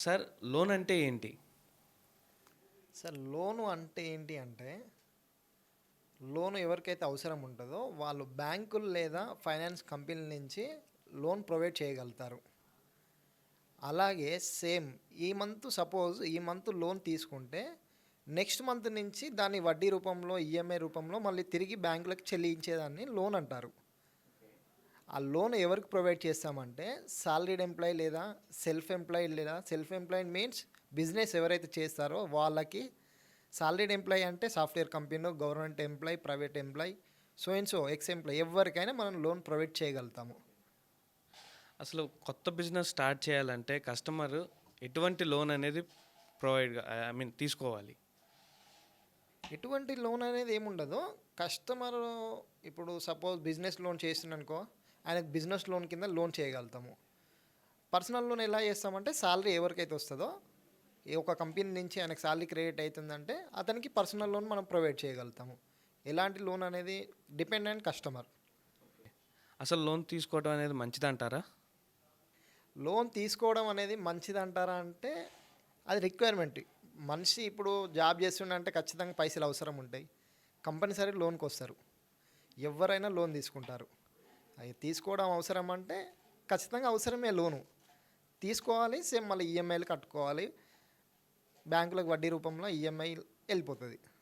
Sir loan అంటే ఏంటి? Sir లోను అంటే ఏంటి అంటే లోన్ ఎవరికైతే అవసరం ఉంటుందో వాళ్ళు బ్యాంకులు లేదా ఫైనాన్స్ కంపెనీల నుంచి లోన్ ప్రొవైడ్ చేయగలుగుతారు. అలాగే సేమ్ ఈ మంత్ లోన్ తీసుకుంటే నెక్స్ట్ మంత్ నుంచి దాన్ని వడ్డీ రూపంలో ఈఎంఐ రూపంలో మళ్ళీ తిరిగి బ్యాంకులకు చెల్లించేదాన్ని లోన్ అంటారు. ఆ లోన్ ఎవరికి ప్రొవైడ్ చేస్తామంటే సాలరీడ్ ఎంప్లాయీ లేదా సెల్ఫ్ ఎంప్లాయిడ్ మీన్స్ బిజినెస్ ఎవరైతే చేస్తారో వాళ్ళకి. సాలరీడ్ ఎంప్లాయీ అంటే సాఫ్ట్వేర్ కంపెనీలో, government employee, private employee, so and so ex employee ఎవరికైనా మనం లోన్ ప్రొవైడ్ చేయగలుగుతాము. అసలు కొత్త బిజినెస్ స్టార్ట్ చేయాలంటే కస్టమర్ ఎటువంటి లోన్ అనేది తీసుకోవాలి? ఎటువంటి లోన్ అనేది ఏముండదు. కస్టమర్ ఇప్పుడు సపోజ్ బిజినెస్ లోన్ చేస్తున్నానుకో, ఆయనకు బిజినెస్ లోన్ కింద లోన్ చేయగలుగుతాము. పర్సనల్ లోన్ ఎలా చేస్తామంటే శాలరీ ఎవరికైతే వస్తుందో ఒక కంపెనీ నుంచి ఆయనకు శాలరీ క్రెడిట్ అవుతుందంటే అతనికి పర్సనల్ లోన్ మనం ప్రొవైడ్ చేయగలుగుతాము. ఎలాంటి లోన్ అనేది డిపెండ్ అండ్ కస్టమర్. అసలు లోన్ తీసుకోవడం అనేది మంచిదంటారా? లోన్ తీసుకోవడం అనేది మంచిదంటారా అంటే అది రిక్వైర్మెంట్. మనిషి ఇప్పుడు జాబ్ చేస్తుండంటే ఖచ్చితంగా పైసలు అవసరం ఉంటాయి. కంపల్సరీ లోన్కి వస్తారు. ఎవరైనా లోన్ తీసుకుంటారు. అవి తీసుకోవడం అవసరం అంటే ఖచ్చితంగా అవసరమే లోను. తీసుకోవాలి, సేమ్ మళ్ళీ ఈఎంఐలు కట్టుకోవాలి. బ్యాంకులకు వడ్డీ రూపంలో ఈఎంఐ వెళ్ళిపోతుంది.